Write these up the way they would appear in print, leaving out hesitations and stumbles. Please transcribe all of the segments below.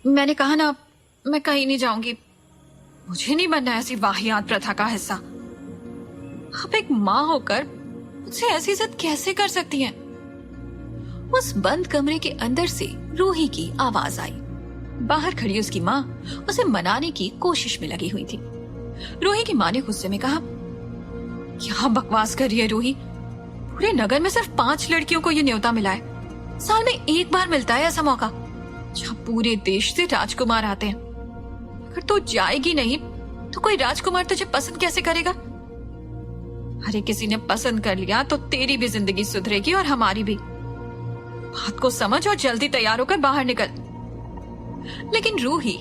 मैंने कहा ना, मैं कहीं नहीं जाऊंगी। मुझे नहीं बनना ऐसी वाहियात प्रथा का हिस्सा। आप एक माँ होकर मुझसे ऐसी जिद कैसे कर सकती हैं? उस बंद कमरे के अंदर से रूही की आवाज आई। बाहर खड़ी उसकी माँ उसे मनाने की कोशिश में लगी हुई थी। रूही की माँ ने गुस्से में कहा, क्या बकवास कर रही है रूही? पूरे नगर में सिर्फ 5 लड़कियों को ये न्योता मिला है। साल में एक बार मिलता है ऐसा मौका जहाँ पूरे देश से राजकुमार आते हैं। अगर तू जाएगी नहीं तो कोई राजकुमार तुझे पसंद कैसे करेगा? अरे किसी ने पसंद कर लिया तो तेरी भी जिंदगी सुधरेगी और हमारी भी। बात को समझ और जल्दी तैयार होकर बाहर निकल। लेकिन रूही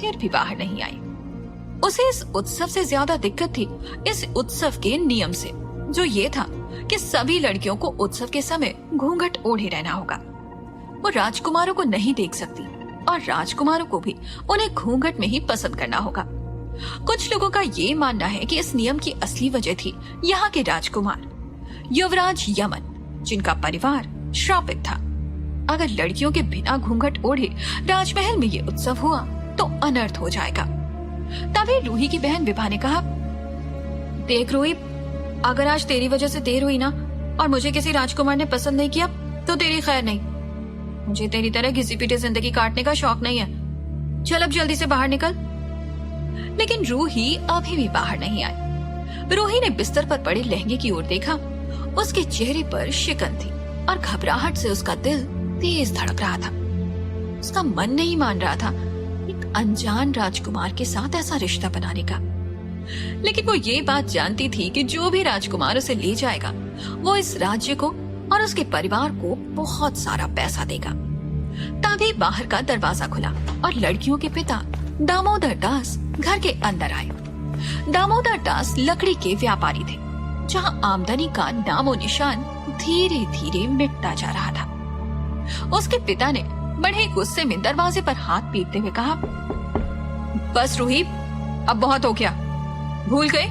फिर भी बाहर नहीं आई। उसे इस उत्सव से ज्यादा दिक्कत थी इस उत्सव के नियम से, जो ये था कि सभी लड़कियों को उत्सव के समय घूंघट ओढ़े रहना होगा। वो राजकुमारों को नहीं देख सकती और राजकुमारों को भी उन्हें घूंघट में ही पसंद करना होगा। कुछ लोगों का ये मानना है कि इस नियम की असली वजह थी यहाँ के राजकुमार युवराज यमन, जिनका परिवार श्रापित था। अगर लड़कियों के बिना घूंघट ओढ़े राजमहल में ये उत्सव हुआ तो अनर्थ हो जाएगा। तभी रूही की बहन विभा ने कहा, देख रूही, अगर आज तेरी वजह से देर हुई ना और मुझे किसी राजकुमार ने पसंद नहीं किया तो तेरी खैर नहीं। मुझे तेरी तरह घिसी पिटी जिंदगी काटने का शौक नहीं है। चल अब जल्दी से बाहर निकल। लेकिन रूही अभी भी बाहर नहीं आई। रूही ने बिस्तर पर पड़े लहंगे की ओर देखा। उसके चेहरे पर शिकन थी और घबराहट से उसका दिल तेज धड़क रहा था। उसका मन नहीं मान रहा था एक अनजान राजकुमार के साथ ऐसा रिश्ता बनाने का। लेकिन वो ये बात जानती थी कि जो भी राजकुमार उसे ले जाएगा वो इस राज्य को और उसके परिवार को बहुत सारा पैसा देगा। तभी बाहर का दरवाजा खुला और लड़कियों के पिता दामोदर दास घर के अंदर आए। दामोदर दास लकड़ी के व्यापारी थे, जहां आमदनी का नामो निशान धीरे धीरे मिटता जा रहा था। उसके पिता ने बड़े गुस्से में दरवाजे पर हाथ पीटते हुए कहा, बस रूही, अब बहुत हो गया। भूल गए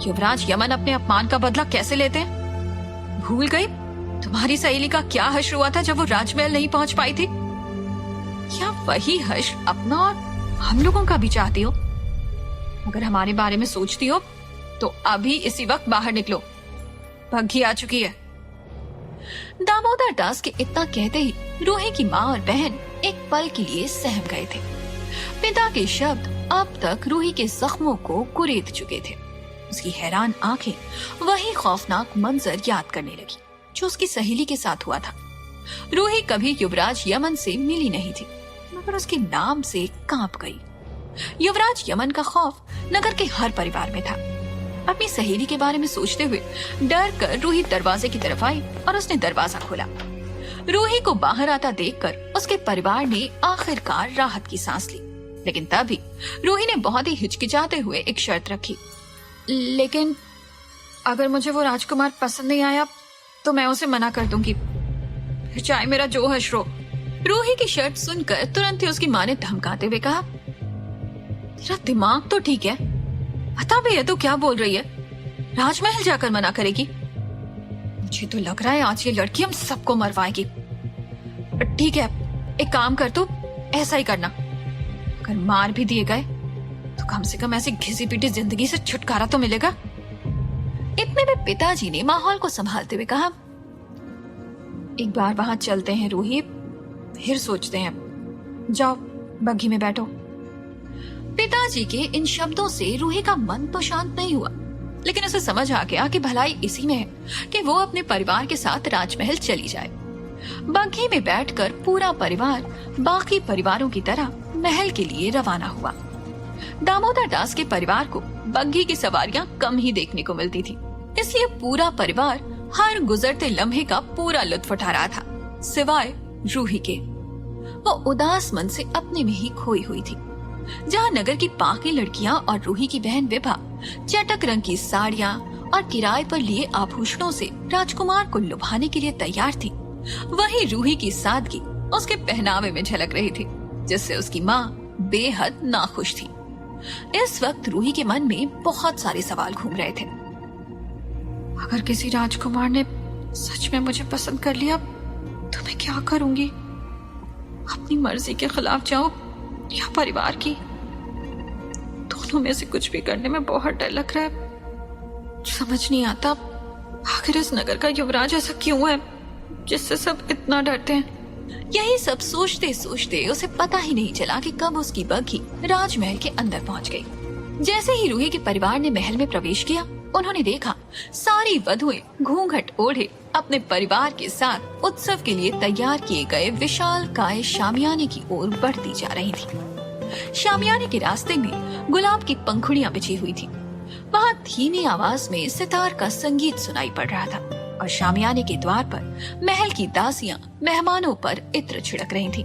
युवराज यमन अपने अपमान का बदला कैसे लेते हैं? भूल गए तुम्हारी सहेली का क्या हश्र हुआ था जब वो राजमहल नहीं पहुंच पाई थी? क्या वही हश्र अपना और हम लोगों का भी चाहती हो? अगर हमारे बारे में सोचती हो तो अभी इसी वक्त बाहर निकलो, भग्गी आ चुकी है। दामोदर दास के इतना कहते ही रूही की माँ और बहन एक पल के लिए सहम गए थे। पिता के शब्द अब तक रूही के जख्मों को कुरेद चुके थे। उसकी हैरान आंखें वही खौफनाक मंजर याद करने लगी जो उसकी सहेली के साथ हुआ था। रूही कभी युवराज यमन से मिली नहीं थी, मगर उसके नाम से कांप गई। युवराज यमन का खौफ नगर के हर परिवार में था। अपनी सहेली के बारे में सोचते हुए डर कर रूही दरवाजे की तरफ आई और उसने दरवाजा खोला। रूही को बाहर आता देखकर उसके परिवार ने आखिरकार राहत की सांस ली। लेकिन तभी रूही ने बहुत ही हिचकिचाते हुए एक शर्त रखी, लेकिन अगर मुझे वो राजकुमार पसंद नहीं आया तो मैं उसे मना कर दूंगी, चाहे मेरा जो हश्र हो। रूही की शर्त सुनकर तुरंत ही उसकी माँ ने धमकाते हुए कहा, तेरा दिमाग तो ठीक है, पता भी है तो क्या बोल रही है? राजमहल जाकर मना करेगी? मुझे तो लग रहा है आज ये लड़की हम सबको मरवाएगी। ठीक है, एक काम कर, तू ऐसा ही करना। अगर मार भी दिए गए तो कम से कम ऐसी घिसी पीटी जिंदगी से छुटकारा तो मिलेगा। इतने में पिताजी ने माहौल को संभालते हुए कहा, एक बार वहां चलते हैं रूही, फिर सोचते हैं। जाओ बग्घी में बैठो। पिताजी के इन शब्दों से रूही का मन तो शांत नहीं हुआ, लेकिन उसे समझ आ गया कि भलाई इसी में है कि वो अपने परिवार के साथ राजमहल चली जाए। बग्घी में बैठकर पूरा परिवार बाकी परिवारों की तरह महल के लिए रवाना हुआ। दामोदर दास के परिवार को बग्घी की सवारियां कम ही देखने को मिलती थी, इसलिए पूरा परिवार हर गुजरते लम्हे का पूरा लुत्फ उठा रहा था, सिवाय रूही के। वो उदास मन से अपने में ही खोई हुई थी। जहाँ नगर की बाकी लड़कियां और रूही की बहन विभा चटक रंग की साड़ियां और किराए पर लिए आभूषणों से राजकुमार को लुभाने के लिए तैयार थी, वही रूही की सादगी उसके पहनावे में झलक रही थी, जिससे उसकी माँ बेहद नाखुश थी। इस वक्त रूही के मन में बहुत सारे सवाल घूम रहे थे। अगर किसी राजकुमार ने सच में मुझे पसंद कर लिया तो मैं क्या करूंगी? अपनी मर्जी के खिलाफ जाऊं या परिवार की। दोनों में से कुछ भी करने में बहुत डर लग रहा है। समझ नहीं आता आखिर इस नगर का युवराज ऐसा क्यों है जिससे सब इतना डरते हैं। यही सब सोचते सोचते उसे पता ही नहीं चला कि कब उसकी बग्घी राजमहल के अंदर पहुंच गई। जैसे ही रूही के परिवार ने महल में प्रवेश किया, उन्होंने देखा सारी वधुएं घूंघट ओढ़े अपने परिवार के साथ उत्सव के लिए तैयार किए गए विशालकाय शामियाने की ओर बढ़ती जा रही थी। शामियाने के रास्ते में गुलाब की पंखुड़ियां बिछी हुई थी। वहां धीमी आवाज में सितार का संगीत सुनाई पड़ रहा था और शामियाने के द्वार पर महल की दासियां मेहमानों पर इत्र छिड़क रही थी।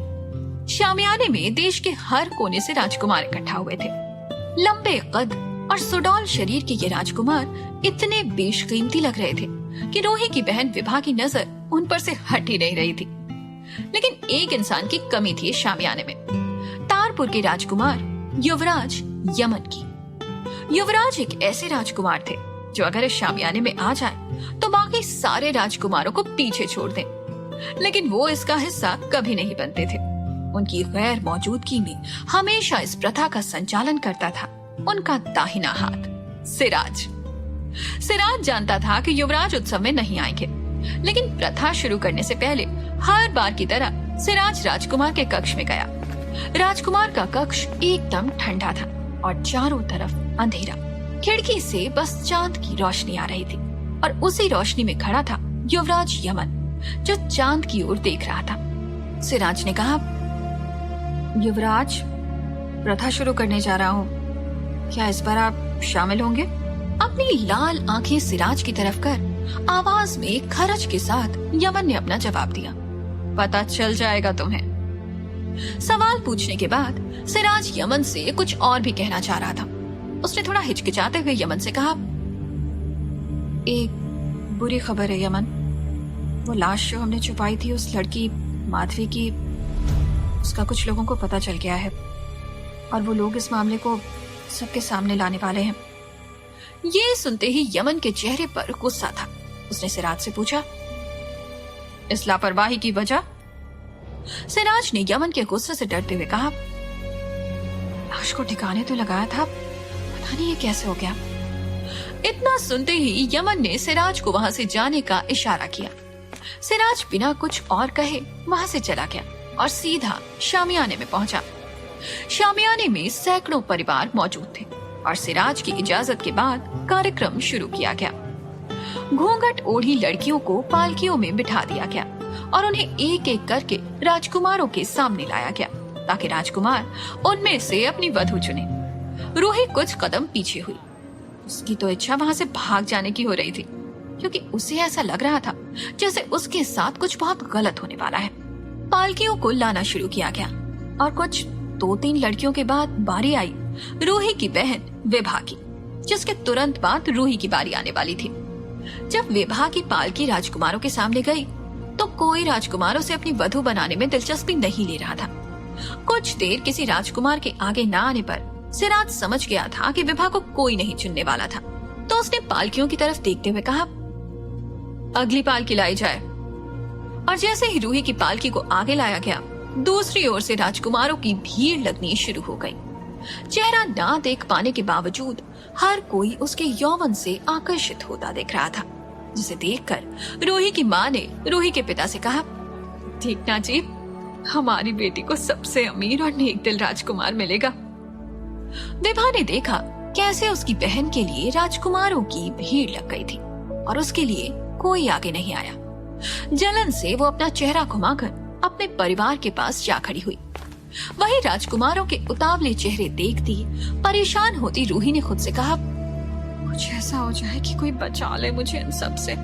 शामियाने में देश के हर कोने से राजकुमार इकट्ठा हुए थे। लंबे कद और सुडौल शरीर के ये राजकुमार इतने बेशकीमती लग रहे थे कि रूही की बहन विभा की नजर उन पर से हट ही नहीं रही थी। लेकिन एक इंसान की कमी थी शामियाने में, तारपुर के राजकुमार युवराज यमन की। युवराज एक ऐसे राजकुमार थे जो अगर इस शामियाने में आ जाए तो बाकी सारे राजकुमारों को पीछे छोड़ दें, लेकिन वो इसका हिस्सा कभी नहीं बनते थे। उनकी गैर मौजूदगी में हमेशा इस प्रथा का संचालन करता था उनका दाहिना हाथ सिराज। सिराज जानता था कि युवराज उत्सव में नहीं आएंगे, लेकिन प्रथा शुरू करने से पहले हर बार की तरह सिराज राजकुमार के कक्ष में गया। राजकुमार का कक्ष एकदम ठंडा था और चारों तरफ अंधेरा। खिड़की से बस चांद की रोशनी आ रही थी और उसी रोशनी में खड़ा था युवराज यमन, जो चांद की ओर देख रहा था। सिराज ने कहा, युवराज, प्रथा शुरू करने जा रहा हूँ, क्या इस बार आप शामिल होंगे? अपनी लाल आंखें सिराज की तरफ कर आवाज में खरच के साथ यमन ने अपना जवाब दिया, पता चल जाएगा तुम्हें। सवाल पूछने के बाद सिराज यमन से कुछ और भी कहना चाह रहा था। उसने थोड़ा हिचकिचाते हुए यमन से कहा, एक बुरी खबर है यमन, वो लाश जो हमने छुपाई थी उस लड़की माधवी की, उसका कुछ लोगों को पता चल गया है और वो लोग इस मामले को सबके सामने लाने वाले हैं। ये सुनते ही यमन के चेहरे पर गुस्सा था। उसने सिराज से पूछा, इस लापरवाही की वजह? सिराज ने यमन के गुस्से से डरते हुए कहा, लाश को ठिकाने तो लगाया था, पता नहीं ये कैसे हो गया। इतना सुनते ही यमन ने सिराज को वहां से जाने का इशारा किया। सिराज बिना कुछ और कहे वहां से चला गया और सीधा शामियाने में पहुंचा। शामियाने में सैकड़ों परिवार मौजूद थे और सिराज की इजाजत के बाद कार्यक्रम शुरू किया गया। घूंघट ओढ़ी लड़कियों को पालकियों में बिठा दिया गया और उन्हें एक एक करके राजकुमारों के सामने लाया गया ताकि राजकुमार उनमें से अपनी वधु चुने। रूही कुछ कदम पीछे हुई। उसकी तो इच्छा वहां से भाग जाने की हो रही थी, क्योंकि उसे ऐसा लग रहा था जैसे उसके साथ कुछ बहुत गलत होने वाला है। पालकियों को लाना शुरू किया गया और कुछ 2-3 लड़कियों के बाद बारी आई रूही की बहन विभा की, जिसके तुरंत बाद रूही की बारी आने वाली थी। जब विभा की पालकी राजकुमारों के सामने गई तो कोई राजकुमारों से अपनी वधु बनाने में दिलचस्पी नहीं ले रहा था। कुछ देर किसी राजकुमार के आगे न आने पर सिराज समझ गया था कि विभा को कोई नहीं चुनने वाला था, तो उसने पालकियों की तरफ देखते हुए कहा, अगली पालकी लाई जाए। और जैसे ही रूही की पालकी को आगे लाया गया, दूसरी ओर से राजकुमारों की भीड़ लगनी शुरू हो गई। चेहरा ना देख पाने के बावजूद हर कोई उसके यौवन से आकर्षित होता दिख रहा था, जिसे देखकर रूही की माँ ने रूही के पिता से कहा, देखना जी, हमारी बेटी को सबसे अमीर और नेक दिल राजकुमार मिलेगा। विभा ने देखा कैसे उसकी बहन के लिए राजकुमारों की भीड़ लग गई थी और उसके लिए कोई आगे नहीं आया। जलन से वो अपना चेहरा घुमाकर अपने परिवार के पास जा खड़ी हुई। वही राजकुमारों के उतावले चेहरे देखती परेशान होती रूही ने खुद से कहा, कुछ ऐसा हो जाए कि कोई बचा ले मुझे इन सब से।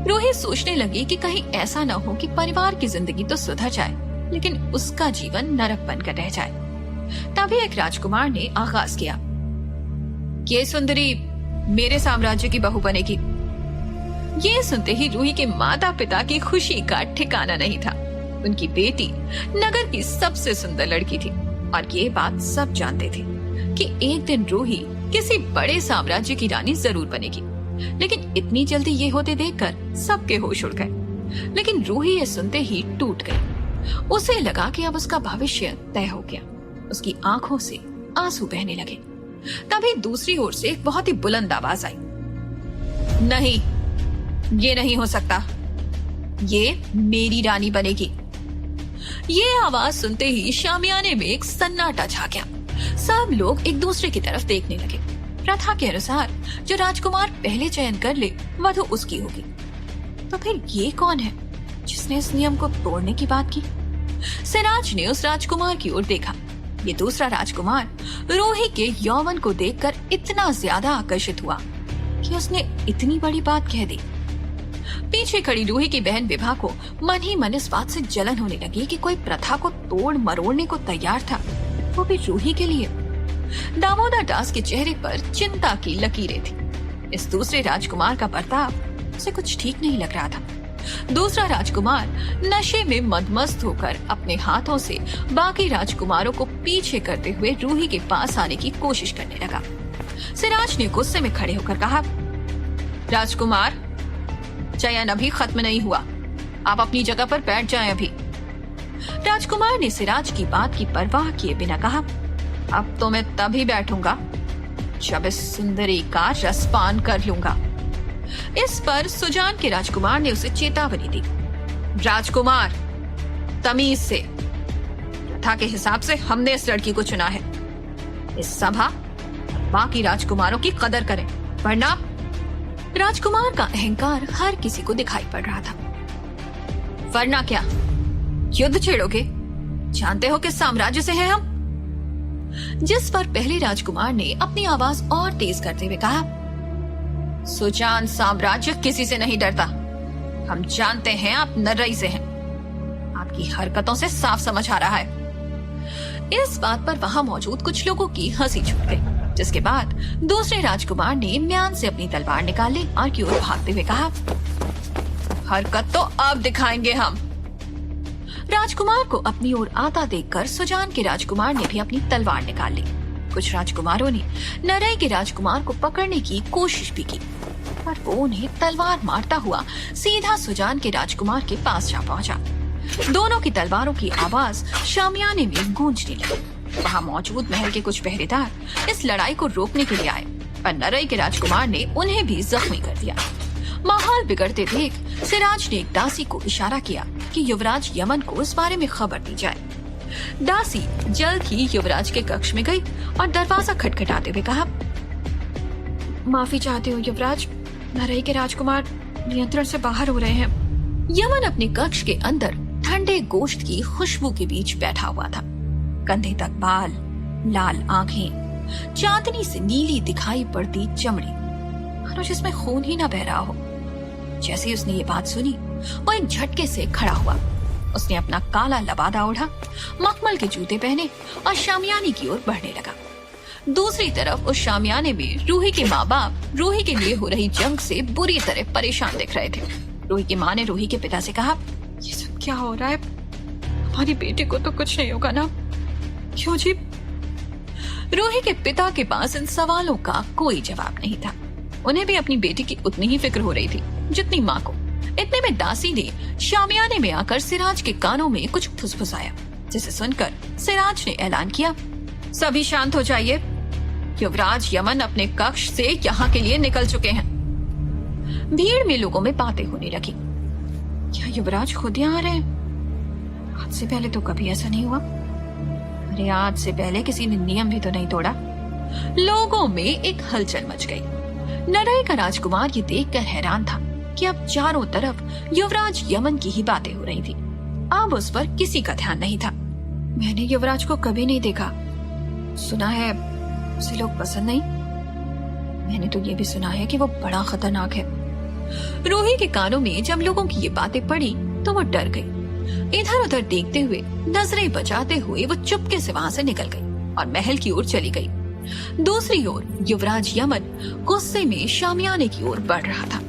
रूही सोचने लगी कि कहीं ऐसा न हो कि परिवार की जिंदगी तो सुधर जाए, लेकिन उसका जीवन नरक बनकर रह जाए। तभी एक राजकुमार ने आगाज किया, ये सुंदरी मेरे साम्राज्य की बहू बनेगी। ये सुनते ही रूही के माता पिता की खुशी का ठिकाना नहीं था। उनकी बेटी नगर की सबसे सुंदर लड़की थी और ये बात सब जानते थे कि एक दिन रूही किसी बड़े साम्राज्य की रानी जरूर बनेगी। लेकिन इतनी जल्दी ये होते देखकर सबके होश उड़ गए। लेकिन रूही ये सुनते ही टूट गई। उसे लगा कि अब उसका भविष्य तय हो गया। उसकी आंखों से आंसू बहने लगे। तभी दूसरी ओर से एक बहुत ही बुलंद आवाज आई, नहीं, ये नहीं हो सकता, ये मेरी रानी बनेगी। ये आवाज सुनते ही शामियाने में एक सन्नाटा छा गया। सब लोग एक दूसरे की तरफ देखने लगे। प्रथा के अनुसार जो राजकुमार पहले चयन कर ले वधु उसकी होगी। तो फिर ये कौन है जिसने इस नियम को तोड़ने की बात की? सिराज ने उस राजकुमार की ओर देखा। ये दूसरा राजकुमार रूही के यौवन को देखकर इतना ज्यादा आकर्षित हुआ कि उसने इतनी बड़ी बात कह दी। पीछे खड़ी रूही की बहन विभा को मन ही मन इस बात से जलन होने लगी कि कोई प्रथा को तोड़ मरोड़ने को तैयार था, वो भी रूही के लिए। दामोदर दास के चेहरे पर चिंता की लकीरें थी। इस दूसरे राजकुमार का बर्ताव उसे कुछ ठीक नहीं लग रहा था। दूसरा राजकुमार नशे में मदमस्त होकर अपने हाथों से बाकी राजकुमारों को पीछे करते हुए रूही के पास आने की कोशिश करने लगा। सिराज ने गुस्से में खड़े होकर कहा, राजकुमार, चयन अभी खत्म नहीं हुआ, आप अपनी जगह पर बैठ जाएं अभी। राजकुमार ने सिराज की बात की परवाह किए बिना कहा, अब तो मैं तभी बैठूंगा जब इस सुंदरी का रसपान कर लूंगा। इस पर सुजान के राजकुमार ने उसे चेतावनी दी, राजकुमार, तमीज से, प्रथा के हिसाब से हमने इस लड़की को चुना है। इस सभा बाकी राजकुमारों की कदर करें, वरना। राजकुमार का अहंकार हर किसी को दिखाई पड़ रहा था। वरना क्या, युद्ध छेड़ोगे? जानते हो कि साम्राज्य से हैं हम। जिस पर पहले राजकुमार ने अपनी आवाज और तेज करते हुए कहा, सुजान साम्राज्य किसी से नहीं डरता। हम जानते हैं आप नर्रई से हैं। आपकी हरकतों से साफ समझ आ रहा है। इस बात पर वहां मौजूद कुछ लोगों की हंसी छूट गई, जिसके बाद दूसरे राजकुमार ने म्यान से अपनी तलवार निकाल ली और की ओर भागते हुए कहा, हरकत तो अब दिखाएंगे हम। राजकुमार को अपनी ओर आता देखकर सुजान के राजकुमार ने भी अपनी तलवार निकाल ली। कुछ राजकुमारों ने नरई के राजकुमार को पकड़ने की कोशिश भी की, पर वो उन्हें तलवार मारता हुआ सीधा सुजान के राजकुमार के पास जा पहुंचा। दोनों की तलवारों की आवाज शामियाने में गूंजने लगी। वहां मौजूद महल के कुछ पहरेदार इस लड़ाई को रोकने के लिए आए, पर नरई के राजकुमार ने उन्हें भी जख्मी कर दिया। माहौल बिगड़ते देख सिराज ने एक दासी को इशारा किया कि युवराज यमन को इस बारे में खबर दी जाए। दासी जल्द ही युवराज के कक्ष में गई और दरवाजा खटखटाते हुए कहा, माफी चाहते हो युवराज, नरई के राजकुमार नियंत्रण से बाहर हो रहे हैं। यमन अपने कक्ष के अंदर ठंडे गोश्त की खुशबू के बीच बैठा हुआ था। कंधे तक बाल, लाल आंखें, चांदनी से नीली दिखाई पड़ती चमड़ी, मानो जिसमें खून ही ना बह रहा हो। जैसे ही उसने ये बात सुनी, वो एक झटके से खड़ा हुआ। उसने अपना काला लबादा ओढ़ा, मखमल के जूते पहने और शामियाने की ओर बढ़ने लगा। दूसरी तरफ उस शामियाने में रूही के माँ बाप रूही के लिए हो रही जंग से बुरी तरह परेशान दिख रहे थे। रूही की माँ ने रूही के पिता से कहा, ये सब क्या हो रहा है? हमारी बेटी को तो कुछ नहीं होगा ना? क्यों जी? रूही के पिता के पास इन सवालों का कोई जवाब नहीं था। उन्हें भी अपनी बेटी की उतनी ही फिक्र हो रही थी जितनी माँ को। इतने में दासी ने शामियाने में आकर सिराज के कानों में कुछ फुसफुसाया, जिसे सुनकर सिराज ने ऐलान किया, सभी शांत हो जाइए, युवराज यमन अपने कक्ष से यहाँ के लिए निकल चुके हैं। भीड़ में लोगों में बातें होने लगी। क्या युवराज खुद यहाँ आ रहे हैं? आज से पहले तो कभी ऐसा नहीं हुआ। अरे आज से पहले किसी ने नियम भी तो नहीं तोड़ा। लोगों में एक हलचल मच गई। नरई का राजकुमार ये देखकर हैरान था कि अब चारों तरफ युवराज यमन की ही बातें हो रही थी। अब उस पर किसी का ध्यान नहीं था। मैंने युवराज को कभी नहीं देखा। सुना है उसे लोग पसंद नहीं। मैंने तो ये भी सुना है कि वो बड़ा खतरनाक है। रूही के कानों में जब लोगों की ये बातें पड़ी तो वो डर गई। इधर उधर देखते हुए, नजरें बचाते हुए वो चुपके से वहां से निकल गई और महल की ओर चली गई। दूसरी ओर युवराज यमन गुस्से में शामियाने की ओर बढ़ रहा था।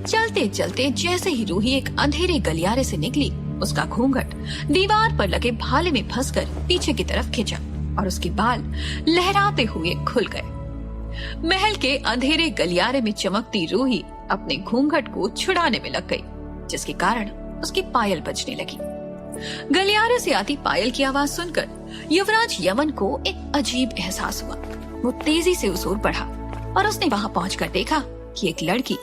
चलते चलते जैसे ही रूही एक अंधेरे गलियारे से निकली, उसका घूंघट दीवार पर लगे भाले में फंसकर पीछे की तरफ खिंचा और उसके बाल लहराते हुए खुल गए। महल के अंधेरे गलियारे में चमकती रूही अपने घूंघट को छुड़ाने में लग गई, जिसके कारण उसकी पायल बजने लगी। गलियारे से आती पायल की आवाज सुनकर युवराज यमन को एक अजीब एहसास हुआ। वो तेजी से उस ओर बढ़ा और उसने वहां पहुंचकर देखा कि एक लड़की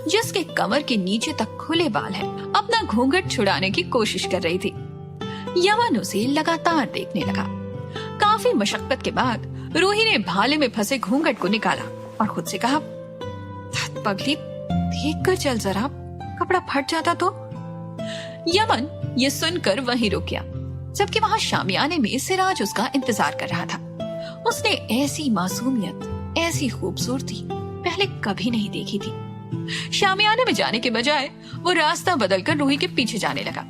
जिसके कमर के नीचे तक खुले बाल हैं, अपना घूंघट छुड़ाने की कोशिश कर रही थी। यमन उसे लगातार देखने लगा। काफी मशक्कत के बाद रूही ने भाले में फंसे घूंघट को निकाला और खुद से कहा, पगली देख कर चल जरा, कपड़ा फट जाता तो। यमन ये सुनकर वहीं रुक गया, जबकि वहां शामियाने में सिराज उसका इंतजार कर रहा था। उसने ऐसी मासूमियत, ऐसी खूबसूरती पहले कभी नहीं देखी थी। शामियाने में जाने के बजाय वो रास्ता बदलकर रूही के पीछे जाने लगा।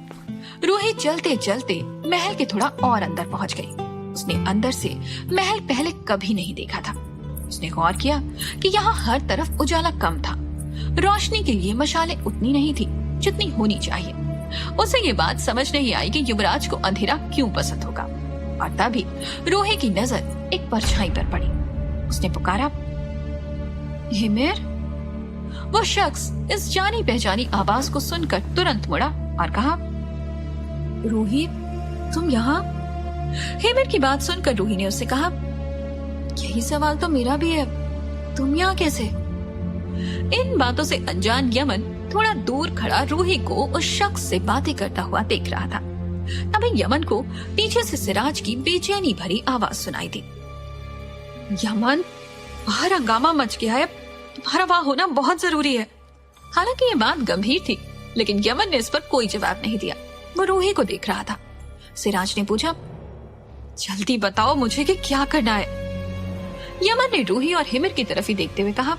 रूही चलते चलते महल के थोड़ा और अंदर पहुंच गई। उसने अंदर से महल पहले कभी नहीं देखा था। उसने गौर किया कि यहाँ हर तरफ उजाला कम था। रोशनी के लिए मशालें उतनी नहीं थी जितनी होनी चाहिए। उसे ये बात समझ नहीं आई कि युवराज को अंधेरा क्यों पसंद होगा। और तभी रूही की नजर एक परछाई पर पड़ी। उसने पुकारा, हिमेर। वो शख्स इस जानी पहचानी आवाज को सुनकर तुरंत मुड़ा और कहा, रूही तुम यहाँ? हिमेर की बात सुनकर रूही ने उससे कहा, यही सवाल तो मेरा भी है, तुम यहाँ कैसे? इन बातों से अनजान यमन थोड़ा दूर खड़ा रूही को उस शख्स से बातें करता हुआ देख रहा था। तभी यमन को पीछे से सिराज की बेचैनी भरी आवाज सुनाई दी। यमन, बाहर हंगामा मच गया है, तुम्हारा वहां होना बहुत जरूरी है। हालांकि ये बात गंभीर थी, लेकिन यमन ने इस पर कोई जवाब नहीं दिया। वो रूही को देख रहा था। सिराज ने पूछा, जल्दी बताओ मुझे कि क्या करना है। यमन ने रूही और हिमिर की तरफ ही देखते हुए कहा,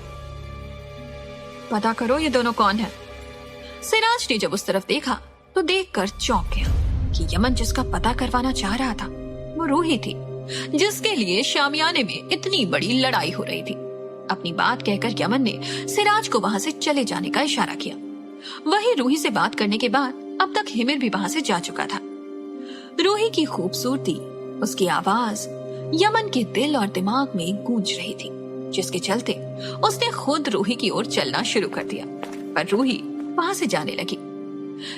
पता करो ये दोनों कौन है। सिराज ने जब उस तरफ देखा तो देखकर चौंक गया कि यमन जिसका पता करवाना चाह रहा था वो रूही थी, जिसके लिए शामियाने में इतनी बड़ी लड़ाई हो रही थी। अपनी बात कहकर यमन ने सिराज को वहां से चले जाने का इशारा किया। वही रूही से बात करने के बाद अब तक हिमिर भी वहां से जा चुका था। रूही की खूबसूरती, उसकी आवाज यमन के दिल और दिमाग में गूंज रही थी, जिसके चलते उसने खुद रूही की ओर चलना शुरू कर दिया। पर रूही वहां से जाने लगी।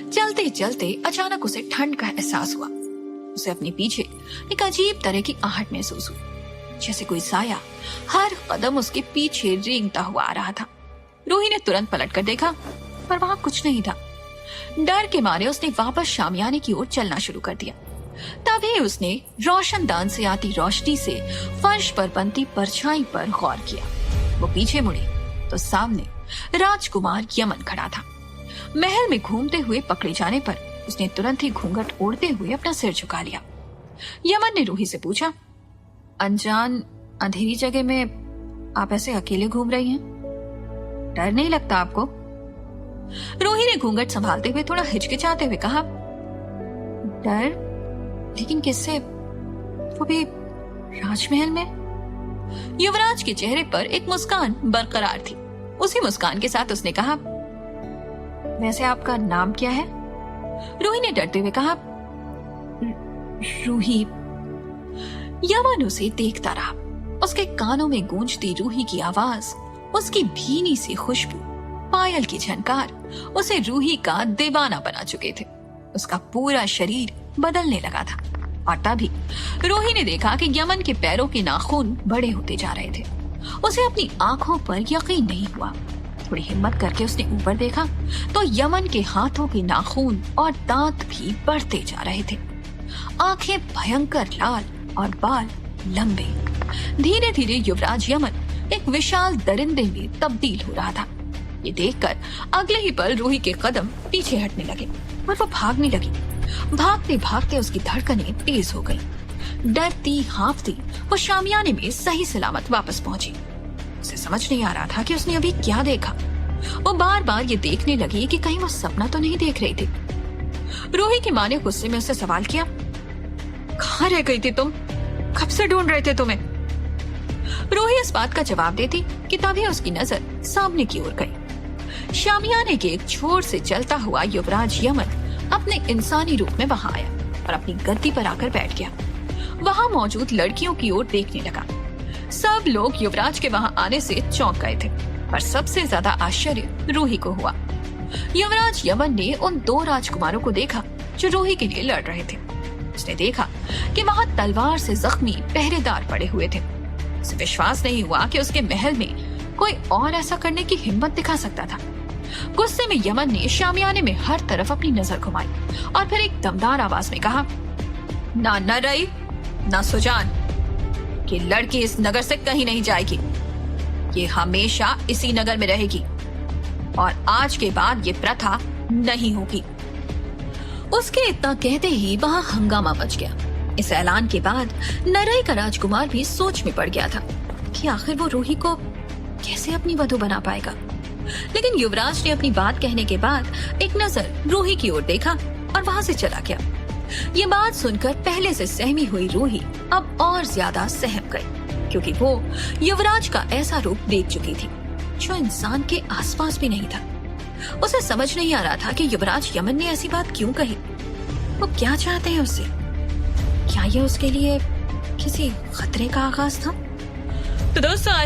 चलते चलते अचानक उसे ठंड का एहसास हुआ। उसे अपने पीछे एक अजीब तरह की आहट महसूस हुई, जैसे कोई साया हर कदम उसके पीछे रेंगता हुआ आ रहा था। रूही ने तुरंत पलट कर देखा, पर वहां कुछ नहीं था। डर के मारे उसने वापस शामियाने की ओर चलना शुरू कर दिया। तभी उसने रोशनदान से आती रोशनी से फर्श पर बनती परछाई पर गौर किया। वो पीछे मुड़ी तो सामने राजकुमार यमन खड़ा था। महल में घूमते हुए पकड़े जाने पर उसने तुरंत ही घूंघट ओढ़ते हुए अपना सिर झुका लिया। यमन ने रूही से पूछा, अनजान अंधेरी जगह में आप ऐसे अकेले घूम रही हैं? डर नहीं लगता आपको? रूही ने घूंघट संभालते हुए थोड़ा हिचकिचाते हुए कहा, डर? लेकिन किससे? वो भी राजमहल में? युवराज के चेहरे पर एक मुस्कान बरकरार थी। उसी मुस्कान के साथ उसने कहा, वैसे आपका नाम क्या है? रूही ने डरते हुए कहा, रूही। यमन उसे देखता रहा। उसके कानों में गूंजती रूही की आवाज, उसकी भीनी सी खुशबू, पायल की झनकार उसे रूही का दीवाना बना चुके थे। उसका पूरा शरीर बदलने लगा था। और तभी रूही ने देखा कि यमन के पैरों के नाखून बड़े होते जा रहे थे। उसे अपनी आंखों पर यकीन नहीं हुआ। थोड़ी हिम्मत करके उसने ऊपर देखा तो यमन के हाथों के नाखून और दांत भी बढ़ते जा रहे थे। आंखें भयंकर लाल और बाल लंबे। धीरे धीरे युवराज यमन एक विशाल दरिंदे में तब्दील हो रहा था। ये देखकर अगले ही पल रूही के कदम पीछे हटने लगे और वो भागने लगी। भागते भागते उसकी धड़कनें तेज हो गई। डरती हाँफती वो शामियाने में सही सलामत वापस पहुंची। उसे समझ नहीं आ रहा था कि उसने अभी क्या देखा। वो बार बार ये देखने लगी कि कहीं वो सपना तो नहीं देख रही थी। रूही की माँ ने गुस्से में उससे सवाल किया, कहाँ रह गई थी तुम? कब से ढूंढ रहे थे तुम्हें? रूही इस बात का जवाब देती कि तभी उसकी नजर सामने की ओर गई। शामियाने के एक छोर से चलता हुआ युवराज यमन अपने इंसानी रूप में वहां आया और अपनी गद्दी पर आकर बैठ गया। वहां मौजूद लड़कियों की ओर देखने लगा। सब लोग युवराज के वहां आने से चौंक गए थे, पर सबसे ज्यादा आश्चर्य रूही को हुआ। युवराज यमन ने उन दो राजकुमारों को देखा जो रूही के लिए लड़ रहे थे। उसने देखा कि वहां तलवार से जख्मी पहरेदार पड़े हुए थे। उसे विश्वास नहीं हुआ कि उसके महल में कोई और ऐसा करने की हिम्मत दिखा सकता था। गुस्से में यमन ने शामियाने में हर तरफ अपनी नजर घुमाई और फिर एक दमदार आवाज में कहा, ना नरई ना सुजान, कि लड़की इस नगर से कहीं नहीं जाएगी। ये हमेशा इसी नगर में रहेगी और आज के बाद ये प्रथा नहीं होगी। उसके इतना कहते ही वहां हंगामा मच गया। इस ऐलान के बाद नरई का राजकुमार भी सोच में पड़ गया था कि आखिर वो रूही को कैसे अपनी वधू बना पाएगा। लेकिन युवराज ने अपनी बात कहने के बाद एक नजर रूही की ओर देखा और वहां से चला गया। ये बात सुनकर पहले से सहमी हुई रूही अब और ज्यादा सहम गई, क्योंकि वो युवराज का ऐसा रूप देख चुकी थी जो इंसान के आसपास भी नहीं था। उसे समझ नहीं आ रहा था कि युवराज यमन ने ऐसी बात क्यों कही। वो क्या चाहते हैं उससे? क्या ये उसके लिए किसी खतरे का आगाज था? तो दोस्तों,